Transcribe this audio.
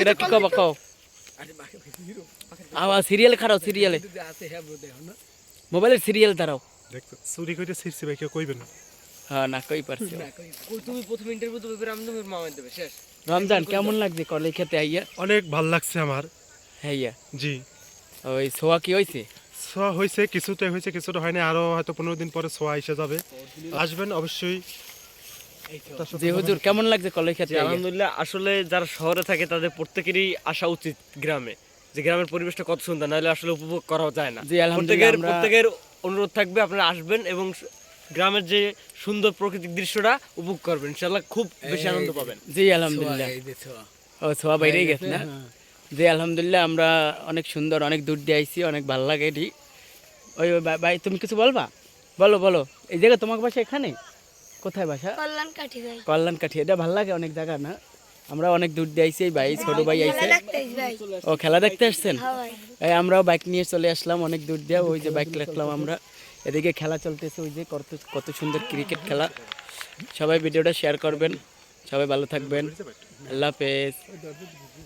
এটা কি কবা কও আওয়া সিরিয়াল খারাও সিরিয়ালে মোবাইলের সিরিয়াল দাঁড়াও দেখতো চুরি করে ছিড়ছি ভাই কেউ কইবে না। হ্যাঁ না কই পারছি তুমি প্রথম ইন্টারভিউ দেবে ফের আমি তোমার মামা দেবে শেষ। রমজান কেমন লাগছে কলেজ খেতে আইয়া? অনেক ভাল লাগছে আমার। হ্যাঁ ইয়া জি ওই সোয়া কি হইছে? ছোঁয়া হয়েছে, কিছুটা হয়েছে কিছুটা হয়নি, আরো হয়তো 15 দিন পরে ছোঁয়া এসে যাবে। আসবেন অবশ্যই। জি হুজুর কেমন লাগছে কলেজ খেতে আইয়া? আলহামদুলিল্লাহ, আসলে যারা শহরে থাকে তাদের প্রত্যেকেরই আসা উচিত গ্রামে, যে গ্রামের পরিবেশটা কত সুন্দর, নাহলে আসলে উপভোগ করা যায় না। জি আলহামদুলিল্লাহ আমরা প্রত্যেকের অনুরোধ থাকবে আপনারা আসবেন এবং গ্রামের যে সুন্দর প্রাকৃতিক দৃশ্যটা উপভোগ করবেন, ইনশাআল্লাহ খুব বেশি আনন্দ পাবেন। জি আলহামদুলিল্লাহ ও সোয়া বাইরেই গেছে না? জি আলহামদুলিল্লাহ আমরা অনেক সুন্দর, অনেক দূর দিয়ে আইছি, অনেক ভালো লাগে এটি। ওই ওই ভাই তুমি কিছু বলবা? বলো বলো। এই জায়গা তোমার বাসা এখানে? কোথায় বাসা? কল্যাণকাঠি ভাই। কল্যাণকাঠি। এটা ভালো লাগে অনেক জায়গা না? আমরা অনেক দূর দিয়ে আইছি, এই ভাই ছোট ভাই আইছে। ভাই ও খেলা দেখতে আসছেন? হ্যাঁ ভাই। এই আমরাও বাইক নিয়ে চলে আসলাম অনেক দূর দিয়ে, ওই যে বাইক রাখলাম আমরা। এদিকে খেলা চলতেছে, ওই যে কত কত সুন্দর ক্রিকেট খেলা। সবাই ভিডিওটা শেয়ার করবেন, সবাই ভালো থাকবেন, আল্লাহ হাফেজ।